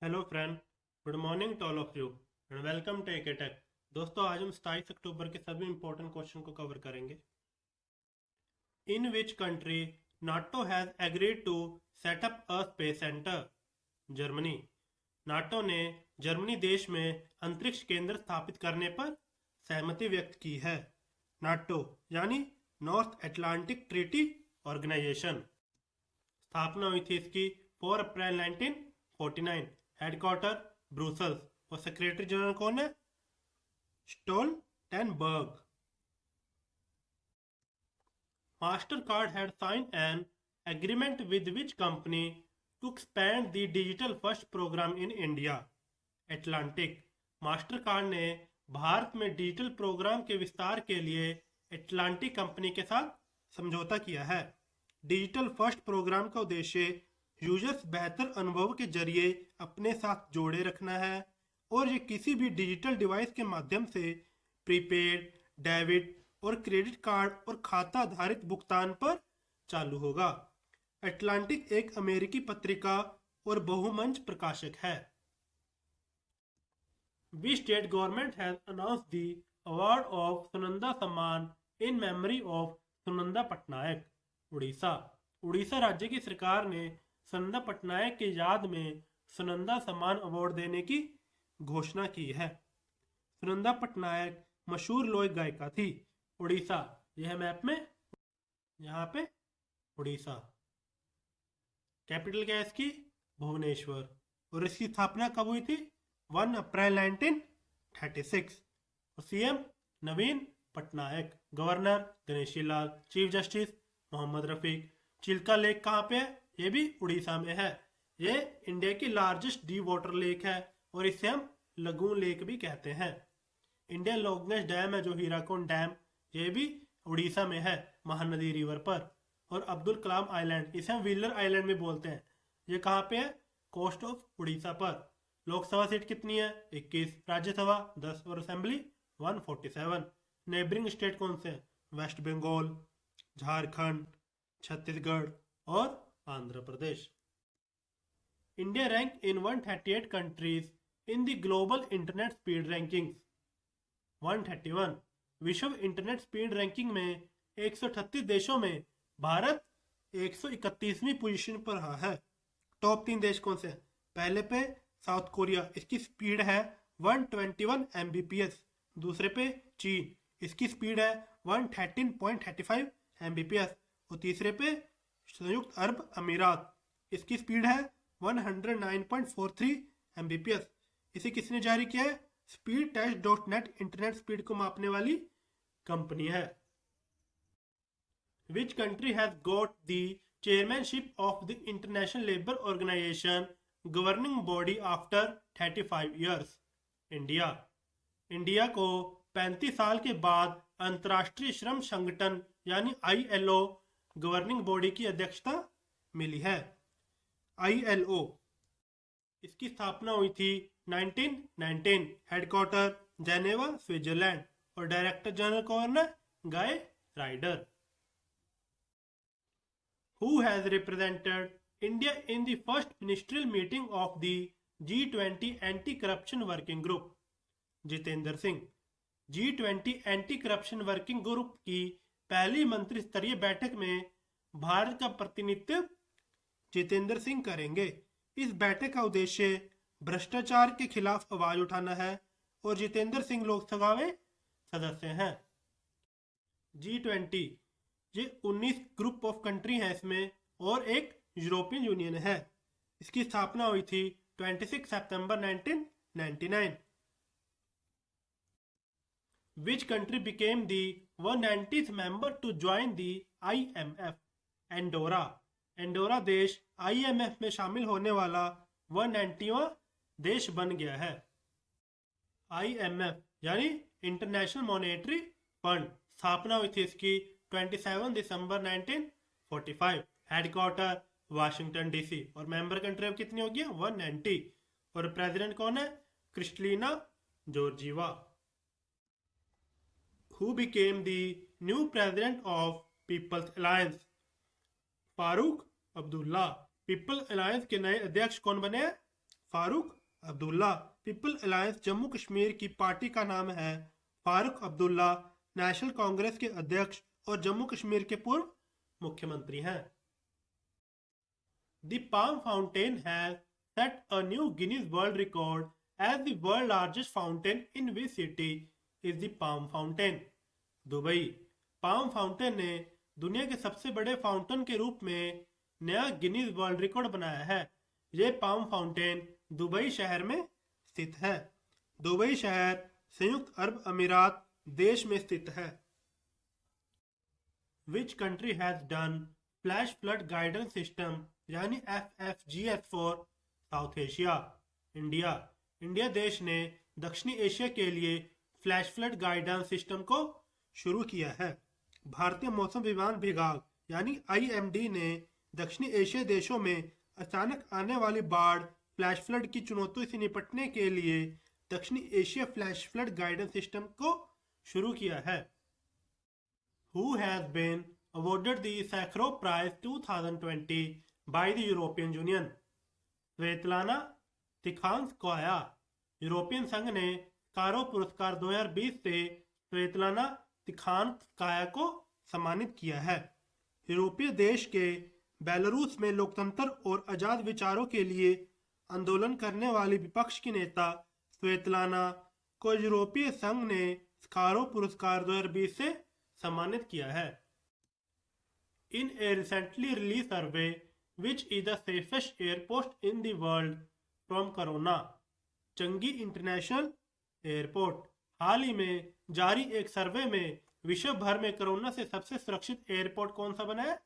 Hello friend, good morning to all of you and welcome to AK tech. दोस्तों, आज हम 27 अक्टूबर के सभी इंपॉर्टेंट क्वेश्चन को कवर करेंगे। In which country NATO has agreed to set up a space centre? Germany. NATO ने Germany देश में अंतरिक्ष केंद्र स्थापित करने पर सहमति व्यक्त की है। नाटो यानी नॉर्थ अटलांटिक ट्रीटी ऑर्गेनाइजेशन। स्थापना हुई थी इसकी 4 अप्रैल 1949। हेडक्वार्टर ब्रुसल्स और सेक्रेटरी जनरल कौन है? Stoltenberg. Mastercard had signed an agreement with which company to expand the digital first program in India? Atlantic। Mastercard ने भारत में डिजिटल प्रोग्राम के विस्तार के लिए एटलांटिक कंपनी के साथ समझौता किया है। डिजिटल फर्स्ट प्रोग्राम का उद्देश्य यूजर्स बेहतर अनुभव के जरिए अपने साथ जोड़े रखना है और ये किसी भी डिजिटल डिवाइस के माध्यम से प्रीपेड, डेबिट और क्रेडिट कार्ड और खाता आधारित भुगतान पर चालू होगा। अटलांटिक एक अमेरिकी पत्रिका और बहुमंच प्रकाशक है। Which state government has announced the award of Sunanda सम्मान in memory of Sunanda Patnaik? Orissa. Orissa राज्य की सरकार ने सुनंदा पटनायक की याद में सुनंदा सम्मान अवार्ड देने की घोषणा की है। सुनंदा पटनायक मशहूर लोक गायिका थी। उड़ीसा, यह मैप में यहाँ पे उड़ीसा। कैपिटल क्या है इसकी? भुवनेश्वर। और इसकी स्थापना कब हुई थी? 1 अप्रैल 1936। और CM Naveen Patnaik. Governor Ganeshi Lal. Chief justice Mohammad Rafiq. Chilika lake कहाँ पे है? ये भी उड़ीसा में है। ये इंडिया की लार्जेस्ट डी वाटर लेक है और इसे हम लगून लेक भी कहते हैं। इंडियन लॉन्गेस्ट डैम है जो हीराकुंड डैम, ये भी उड़ीसा में है, महानदी रिवर पर। और अब्दुल कलाम आइलैंड, इसे हम व्हीलर आइलैंड भी बोलते हैं, ये कहाँ पे है? कोस्ट ऑफ उड़ीसा पर। लोकसभा सीट कितनी है? 21। राज्यसभा 10 और असेंबली 147। नेबरिंग स्टेट कौन से हैं? वेस्ट बंगाल, झारखंड, छत्तीसगढ़ और Andhra Pradesh. India rank in 138 countries in the global internet speed rankings. 131। विश्व इंटरनेट स्पीड रैंकिंग में 138 देशों में भारत 131वीं पोजीशन पर रहा है। टॉप 3 देश कौन से हैं? पहले पे साउथ कोरिया, इसकी स्पीड है 121 Mbps। दूसरे पे चीन, इसकी स्पीड है 113.35 Mbps। और तीसरे पे संयुक्त अरब अमीरात, इसकी स्पीड है 109.43 Mbps। इसे किसने जारी किया है? Speed test dot net internet speed को मापने वाली कंपनी है। Which country has got the chairmanship of the international labour organisation governing body after 35 years? India. India को 35 साल के बाद अंतर्राष्ट्रीय श्रम संगठन यानी ILO गवर्निंग बॉडी की अध्यक्षता मिली है। ILO, इसकी स्थापना हुई थी 1919। Headquarter Geneva, Switzerland. और डायरेक्टर जनरल कौन है? गाय rider. Who has represented India in the first ministerial meeting of the G20 anti-corruption working group? Jitendra Singh. G20 anti corruption working group की पहली मंत्री स्तरीय बैठक में भारत का प्रतिनिधित्व जितेंद्र सिंह करेंगे। इस बैठक का उद्देश्य भ्रष्टाचार के खिलाफ आवाज उठाना है और जितेंद्र सिंह लोकसभा में सदस्य हैं। G20 ये 19 ग्रुप ऑफ कंट्री हैं इसमें, और एक यूरोपियन यूनियन है। इसकी स्थापना हुई थी 26 सितंबर 1999। Which country became the 190th member to join the IMF? Andorra. Andorra देश IMF में शामिल होने वाला 190वां देश बन गया है। IMF यानी इंटरनेशनल मॉनेटरी फंड, स्थापना हुई थी इसकी 27 दिसंबर 1945। Headquarter Washington DC। और मेंबर कंट्री अब कितनी होगी? 190। और प्रेसिडेंट कौन है? Kristalina Georgieva. Who became the new president of People's Alliance? Farooq Abdullah. People alliance के नए अध्यक्ष कौन बने? फारूक अब्दुल्ला। पीपल अलायंस जम्मू कश्मीर की पार्टी का नाम है फारूक अब्दुल्ला, नेशनल कांग्रेस के अध्यक्ष और जम्मू कश्मीर के पूर्व मुख्यमंत्री हैं। The Palm Fountain has set a new Guinness World Record as the world largest fountain in which city is the Palm Fountain? Dubai. Palm fountain ने दुनिया के सबसे बड़े फाउंटेन के रूप में नया गिनीज वर्ल्ड रिकॉर्ड बनाया है। यह पाम फाउंटेन दुबई शहर में स्थित है। दुबई शहर संयुक्त अरब अमीरात देश में स्थित है। Which country has done flash flood guidance system यानी FFGS for south Asia? India. India देश ने दक्षिणी एशिया के लिए फ्लैश फ्लड गाइडेंस सिस्टम को शुरू किया है। भारतीय मौसम विभाग यानी IMD ने दक्षिणी एशिया देशों में अचानक आने वाली बाढ़ फ्लैश फ्लड की चुनौतियों से निपटने के लिए दक्षिणी Asia flash flood guidance system को शुरू किया है। Who has been awarded the Sakharov Prize 2020 by the European Union? Sviatlana Tsikhanouskaya. European संघ ने कारो पुरस्कार 2020 से स्वेतलाना तिखानस्काया को सम्मानित किया है। यूरोपीय देश के बेलारूस में लोकतंत्र और आजाद विचारों के लिए आंदोलन करने वाली विपक्ष की नेता स्वेतलाना को यूरोपीय संघ ने स्कारो पुरस्कार 2020 से सम्मानित किया है। In a recently released survey, which is the safest airport in the world from corona? चंगी इंटरनेशनल एयरपोर्ट। हाल ही में जारी एक सर्वे में विश्व भर में कोरोना से सबसे सुरक्षित एयरपोर्ट कौन सा बना है?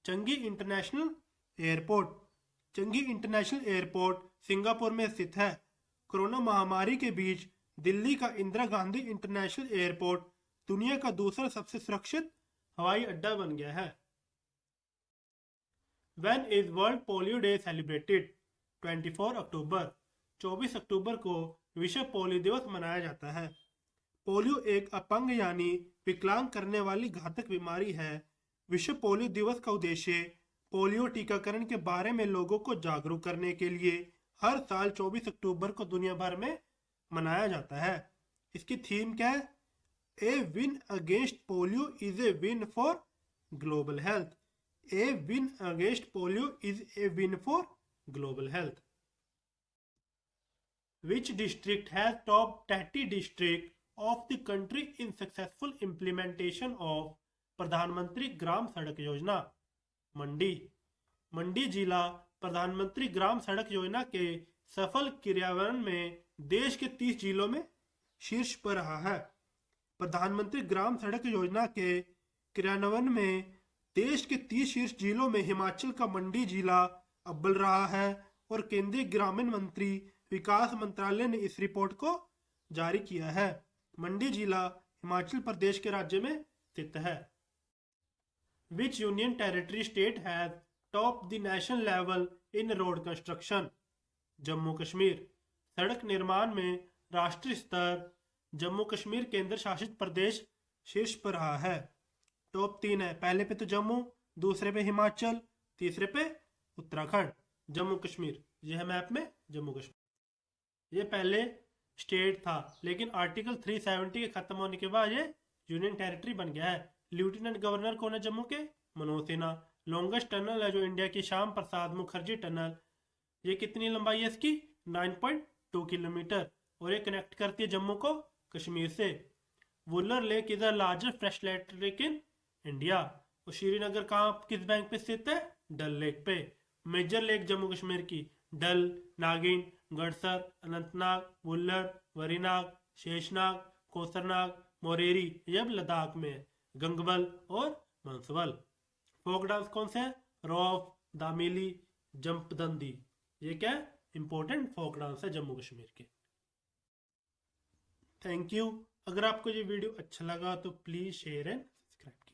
चंगी इंटरनेशनल एयरपोर्ट। चंगी इंटरनेशनल एयरपोर्ट सिंगापुर में स्थित है। कोरोना महामारी के बीच दिल्ली का इंदिरा गांधी इंटरनेशनल एयरपोर्ट दुनिया का दूसरा सबसे सुरक्षित हवाई अड्डा बन गया है। When is World Polio Day celebrated? 24 अक्टूबर। 24 अक्टूबर को विश्व पोलियो दिवस मनाया जाता है। पोलियो एक अपंग यानी विकलांग करने वाली घातक बीमारी है। विश्व पोलियो दिवस का उद्देश्य पोलियो टीकाकरण के बारे में लोगों को जागरूक करने के लिए हर साल 24 अक्टूबर को दुनिया भर में मनाया जाता है। इसकी थीम क्या है? A win against polio is a win for global health. A win against polio is a win for global health. Which district has top 30 district of the country in successful implementation of प्रधानमंत्री ग्राम सड़क योजना? मंडी। मंडी जिला प्रधानमंत्री ग्राम सड़क योजना के सफल क्रियान्वयन में देश के 30 जिलों में शीर्ष पर रहा है। प्रधानमंत्री ग्राम सड़क योजना के क्रियान्वयन में देश के 30 शीर्ष जिलों में हिमाचल का मंडी जिला अव्वल रहा है और केंद्रीय ग्रामीण मंत्री विकास मंत्रालय ने इस रिपोर्ट को जारी किया है। मंडी जिला हिमाचल प्रदेश के राज्य में स्थित है। Which union territory state has topped the national level in road construction? Jammu Kashmir. सड़क निर्माण में राष्ट्रीय स्तर जम्मू कश्मीर केंद्र शासित प्रदेश शीर्ष पर रहा है। टॉप 3 है, पहले पे तो जम्मू, दूसरे पे हिमाचल, तीसरे पे उत्तराखंड। जम्मू कश्मीर यह है मैप में जम्मू कश्मीर। ये पहले स्टेट था लेकिन आर्टिकल 370 के खत्म होने के बाद ये यूनियन टेरिटरी बन गया है। लेफ्टिनेंट गवर्नर कौन है जम्मू के? मनोज सिन्हा। लॉन्गेस्ट टनल है जो इंडिया की श्याम प्रसाद मुखर्जी टनल। ये कितनी लंबाई है इसकी? 9.2 किलोमीटर और ये कनेक्ट करती है जम्मू को कश्मीर से। Wular lake is the largest freshwater lake in India. और श्रीनगर कहाँ किस बैंक पे स्थित है? डल लेक पे। मेजर लेक जम्मू कश्मीर की डल, नागिन, गड़सर, अनंतनाग, वुल्लर, वरीनाग, शेषनाग, कोसरनाग, मोरेरी ये लद्दाख में है। गंगबल और मंसबल। फोक डांस कौन से हैं? रौफ, दामिली, जंपदंदी। ये क्या है? इंपॉर्टेंट फोक डांस है जम्मू कश्मीर के। Thank you. अगर आपको ये वीडियो अच्छा लगा तो प्लीज़ शेयर एंड सब्सक्राइब कीजिए।